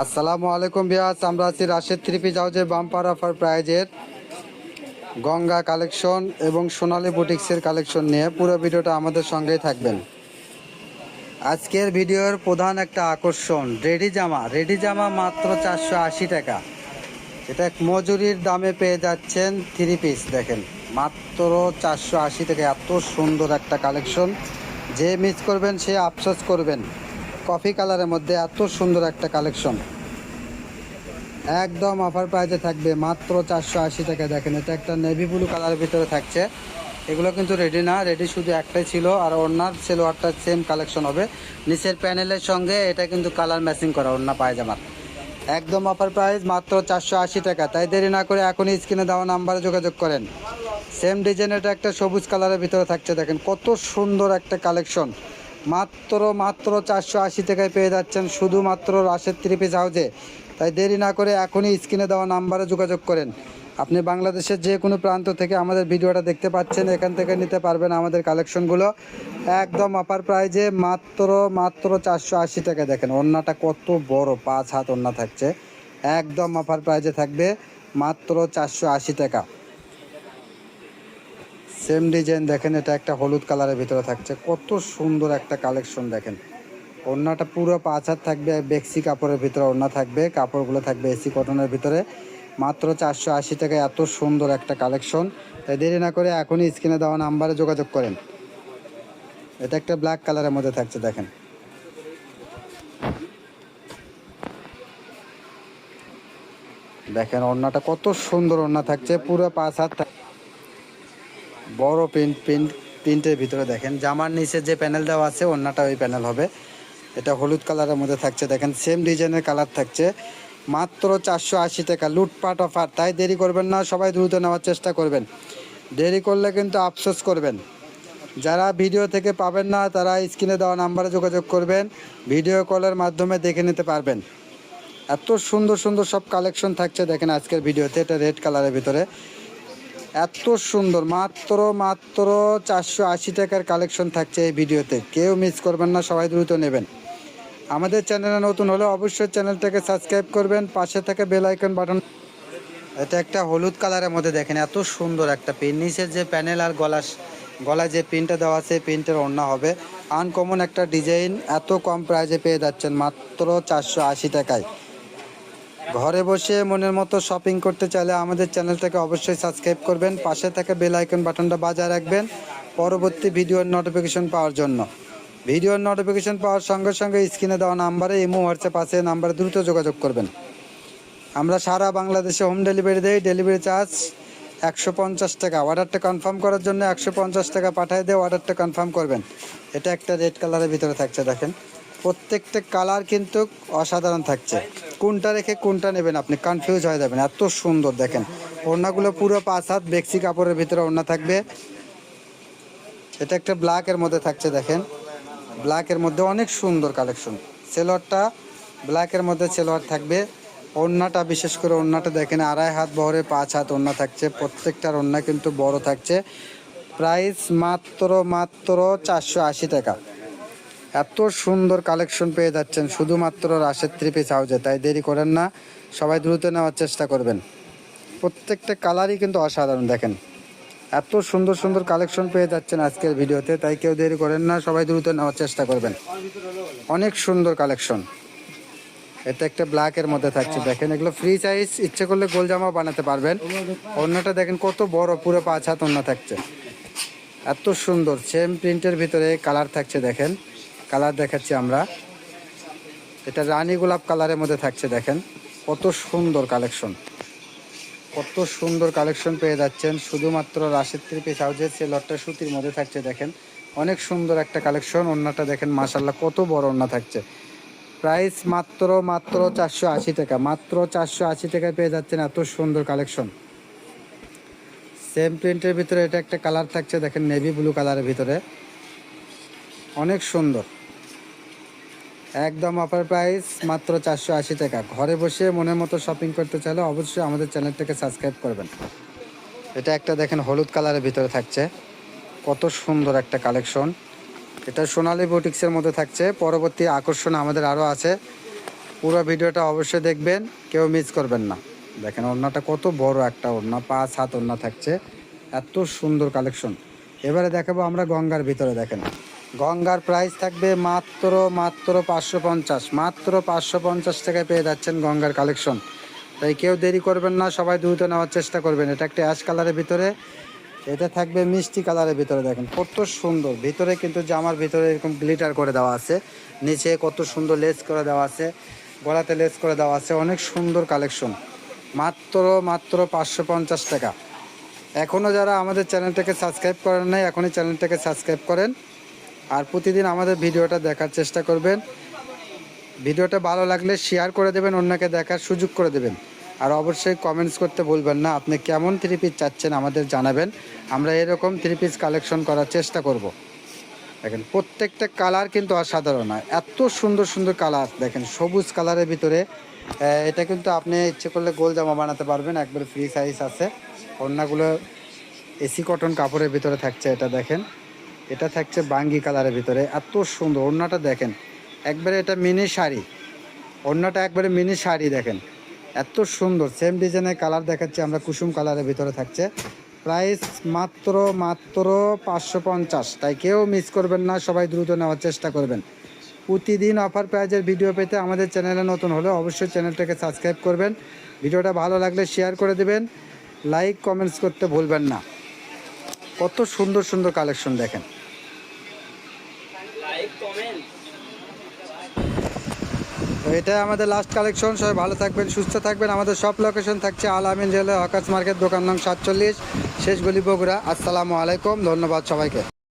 আসসালামু আলাইকুম ভিউয়ার্স, আমরা আছি রাশেদ থ্রি পিস হাউসের বাম্পার অফার প্রাইজের গঙ্গা কালেকশন এবং সোনালী বুটিক্সের কালেকশন নিয়ে। পুরো ভিডিওটা আমাদের সঙ্গেই থাকবেন। আজকের ভিডিওর প্রধান একটা আকর্ষণ রেডি জামা মাত্র 480 টাকা। এটা মজুরির দামে পেয়ে যাচ্ছেন থ্রি পিস। দেখেন মাত্র 480 টাকা। এত সুন্দর একটা কালেকশন, যে মিস করবেন সে আফসোস করবেন। কফি কালারের মধ্যে এত সুন্দর একটা কালেকশন একদম অফার প্রাইজে থাকবে মাত্র 480 টাকা। দেখেন এটা একটা নেভি ব্লু কালারের ভিতরে থাকছে। এগুলো কিন্তু রেডি না, রেডি শুধু একটাই ছিল। আর ওড়নার সেলোয়ারটা সেম কালেকশন হবে। নিচের প্যানেলের সঙ্গে এটা কিন্তু কালার ম্যাচিং করা ওড়না পায়জামার। একদম অফার প্রাইস মাত্র 480 টাকা। তাই দেরি না করে এখনই স্ক্রিনে দেওয়া নাম্বারে যোগাযোগ করেন। সেম ডিজাইনের একটা সবুজ কালারের ভিতরে থাকছে। দেখেন কত সুন্দর একটা কালেকশন। মাত্র 480 টাকায় পেয়ে যাচ্ছেন শুধুমাত্র রাশেদ থ্রি পিস হাউসে। তাই দেরি না করে এখনই স্ক্রিনে দেওয়া নাম্বারে যোগাযোগ করেন। আপনি বাংলাদেশের যে কোনো প্রান্ত থেকে আমাদের ভিডিওটা দেখতে পাচ্ছেন, এখান থেকে নিতে পারবেন আমাদের কালেকশনগুলো একদম অফার প্রাইজে মাত্র 480 টাকা। দেখেন ওড়নাটা কত বড়, 5 হাত ওড়না থাকছে। একদম অফার প্রাইজে থাকবে মাত্র 480 টাকা। সেম ডিজাইন দেখেন, এটা একটা হলুদ কালারের ভিতরে থাকছে। কত সুন্দর একটা কালেকশন। দেখেন ওড়নাটা পুরো 5 হাত থাকবে, বেক্সি কাপড়ের ভিতরে ওড়না থাকবে। কাপড়গুলো থাকবে এসি কটনের ভিতরে। মাত্র 480 টাকায় এত সুন্দর একটা কালেকশন। তাই দেরি না করে এখনই স্ক্রিনে দেওয়া নাম্বারে যোগাযোগ করেন। এটা একটা ব্ল্যাক কালারের মধ্যে থাকছে। দেখেন দেখেন ওড়নাটা কত সুন্দর ওড়না থাকছে, পুরো 5 হাত বড় প্রিন্টের ভিতরে। দেখেন জামার নিচে যে প্যানেল দেওয়া আছে ওড়নাটা ওই প্যানেল হবে। এটা হলুদ কালারের মধ্যে থাকছে। দেখেন সেম ডিজাইনের কালার থাকছে। মাত্র 480 টাকা, লুটপাট অফার। তাই দেরি করবেন না, সবাই দ্রুত নেওয়ার চেষ্টা করবেন। দেরি করলে কিন্তু আফসোস করবেন। যারা ভিডিও থেকে পাবেন না তারা স্ক্রিনে দেওয়া নাম্বারে যোগাযোগ করবেন, ভিডিও কলের মাধ্যমে দেখে নিতে পারবেন। এত সুন্দর সুন্দর সব কালেকশন থাকছে দেখেন আজকের ভিডিওতে। এটা রেড কালারের ভিতরে এত সুন্দর। মাত্র 480 টাকার কালেকশন থাকছে এই ভিডিওতে। কেউ মিস করবেন না, সবাই দ্রুত নেবেন। আমাদের চ্যানেলে নতুন হলে অবশ্যই চ্যানেলটাকে সাবস্ক্রাইব করবেন, পাশে থেকে বেল আইকন বাটন। এটা একটা হলুদ কালারের মধ্যে দেখেন এত সুন্দর একটা পিন। নিচের যে প্যানেল আর গলায় যে পিনটা দেওয়া আছে পিনটার ওড়না হবে। আনকমন একটা ডিজাইন। এত কম প্রাইজে পেয়ে যাচ্ছেন মাত্র 480 টাকায়। ঘরে বসে মনের মতো শপিং করতে চাইলে আমাদের চ্যানেলটাকে অবশ্যই সাবস্ক্রাইব করবেন, পাশে থেকে বেল আইকন বাটনটা বাজায় রাখবেন পরবর্তী ভিডিওর নোটিফিকেশন পাওয়ার জন্য। ভিডিওর নোটিফিকেশন পাওয়ার সঙ্গে সঙ্গে স্ক্রিনে দেওয়া নাম্বারে ইমো হোয়াটসঅ্যাপ আছে, নাম্বারে দ্রুত যোগাযোগ করবেন। আমরা সারা বাংলাদেশে হোম ডেলিভারি দেই। ডেলিভারি চার্জ 150 টাকা। অর্ডারটা কনফার্ম করার জন্য 150 টাকা পাঠিয়ে দিয়ে অর্ডারটা কনফার্ম করবেন। এটা একটা রেড কালারের ভিতরে থাকছে। দেখেন প্রত্যেকটা কালার কিন্তু অসাধারণ থাকছে। কোনটা রেখে কোনটা নেবেন আপনি কনফিউজ হয়ে যাবেন, এত সুন্দর। দেখেন ওড়নাগুলো পুরো 5 হাত বেক্সি কাপড়ের ভিতরে ওড়না থাকবে। এটা একটা ব্ল্যাকের মধ্যে থাকছে। দেখেন ব্ল্যাকের মধ্যে অনেক সুন্দর কালেকশন। সেলোয়ারটা ব্ল্যাকের মধ্যে সেলোয়ার থাকবে। ওড়নাটা বিশেষ করে ওড়নাটা দেখেন 2.5 হাত বহরে 5 হাত ওড়না থাকছে। প্রত্যেকটার ওড়না কিন্তু বড় থাকছে। প্রাইস মাত্র 480 টাকা। এত সুন্দর কালেকশন পেয়ে যাচ্ছেন শুধুমাত্র রাশেদ থ্রি পিস হাউসে। তাই দেরি করেন না, সবাই দ্রুত নেওয়ার চেষ্টা করবেন। প্রত্যেকটা কালারই কিন্তু অসাধারণ। দেখেন এত সুন্দর সুন্দর কালেকশন পেয়ে যাচ্ছেন আজকের ভিডিওতে। তাই কেউ দেরি করেন না, সবাই দ্রুত নেওয়ার চেষ্টা করবেন। অনেক সুন্দর কালেকশন। এটা একটা ব্ল্যাকের মধ্যে থাকছে। দেখেন এগুলো ফ্রি সাইজ, ইচ্ছে করলে গোল জামা বানাতে পারবেন। ওড়নাটা দেখেন কত বড়, পুরো 5 হাত ওড়না থাকছে। এত সুন্দর সেম প্রিন্টের ভিতরে কালার থাকছে। দেখেন কালার দেখাচ্ছি আমরা। এটা রানী গোলাপ কালারের মধ্যে থাকছে। দেখেন কত সুন্দর কালেকশন, কত সুন্দর কালেকশন পেয়ে যাচ্ছেন শুধুমাত্র রাশেদ থ্রি পিস হাউসের। সেলরটা সুতির মধ্যে থাকছে। দেখেন অনেক সুন্দর একটা কালেকশন। ওড়নাটা দেখেন মাশাআল্লাহ কত বড় ওড়না থাকছে। প্রাইস মাত্র 480 টাকা। মাত্র 480 টাকায় পেয়ে যাচ্ছেন এত সুন্দর কালেকশন। সেম প্রিন্টের ভিতরে এটা একটা কালার থাকছে। দেখেন নেভি ব্লু কালারের ভিতরে অনেক সুন্দর। একদম অফার প্রাইস মাত্র 480 টাকা। ঘরে বসে মনের মতো শপিং করতে চাইলে অবশ্যই আমাদের চ্যানেলটাকে সাবস্ক্রাইব করবেন। এটা একটা দেখেন হলুদ কালারের ভিতরে থাকছে। কত সুন্দর একটা কালেকশন। এটা সোনালী বুটিক্সের মধ্যে থাকছে। পরবর্তী আকর্ষণ আমাদের আরও আছে। পুরো ভিডিওটা অবশ্যই দেখবেন, কেউ মিস করবেন না। দেখেন ওড়নাটা কত বড় একটা ওড়না, 5 হাত ওড়না থাকছে, এত সুন্দর কালেকশন। এবারে দেখাবো আমরা গঙ্গার ভিতরে। দেখেন গঙ্গার প্রাইস থাকবে মাত্র 550, মাত্র 550 টাকায় পেয়ে যাচ্ছেন গঙ্গার কালেকশন। তাই কেউ দেরি করবেন না, সবাই দ্রুত নেওয়ার চেষ্টা করবেন। এটা একটা অ্যাশ কালারের ভিতরে, এটা থাকবে মিষ্টি কালারের ভিতরে। দেখেন কত সুন্দর, ভিতরে কিন্তু জামার ভিতরে এরকম গ্লিটার করে দেওয়া আছে, নিচে কত সুন্দর লেস করে দেওয়া আছে, গলাতে লেস করে দেওয়া আছে, অনেক সুন্দর কালেকশন। মাত্র 550 টাকা। এখনও যারা আমাদের চ্যানেলটাকে সাবস্ক্রাইব করেন নাই, এখনই চ্যানেলটাকে সাবস্ক্রাইব করেন। আর প্রতিদিন আমাদের ভিডিওটা দেখার চেষ্টা করবেন। ভিডিওটা ভালো লাগলে শেয়ার করে দেবেন, অন্যকে দেখার সুযোগ করে দেবেন। আর অবশ্যই কমেন্টস করতে ভুলবেন না, আপনি কেমন 3 পিস চাচ্ছেন আমাদের জানাবেন, আমরা এরকম 3 পিস কালেকশন করার চেষ্টা করব। দেখেন প্রত্যেকটা কালার কিন্তু অসাধারণ, হয় এত সুন্দর সুন্দর কালার। দেখেন সবুজ কালারের ভিতরে, এটা কিন্তু আপনি ইচ্ছে করলে গোল জামা বানাতে পারবেন, একবারে ফ্রি সাইজ আছে। ওড়নাগুলো এসি কটন কাপড়ের ভিতরে থাকছে। এটা দেখেন, এটা থাকছে বাঙ্গি কালারের ভিতরে, এত সুন্দর ওড়নাটা। দেখেন একবারে এটা মিনি শাড়ি, ওড়নাটা একবারে মিনি শাড়ি। দেখেন এত সুন্দর, সেম ডিজাইনের কালার দেখাচ্ছি আমরা, কুসুম কালারের ভিতরে থাকছে। প্রাইস মাত্র 550, তাই কেউ মিস করবেন না, সবাই দ্রুত নেওয়ার চেষ্টা করবেন। প্রতিদিন অফার প্রাইজের ভিডিও পেতে আমাদের চ্যানেলে নতুন হলে অবশ্যই চ্যানেলটাকে সাবস্ক্রাইব করবেন। ভিডিওটা ভালো লাগলে শেয়ার করে দেবেন, লাইক কমেন্টস করতে ভুলবেন না। কত সুন্দর সুন্দর কালেকশন দেখেন। তো এটা আমাদের লাস্ট কালেকশন। সবাই ভালো থাকবেন, সুস্থ থাকবেন। আমাদের সব লোকেশন থাকছে আল আমিন রেলওয়ে হকার্স মার্কেট, দোকান নং 47, শেষ গলি, বগুড়া। আসসালামু আলাইকুম, ধন্যবাদ সবাইকে।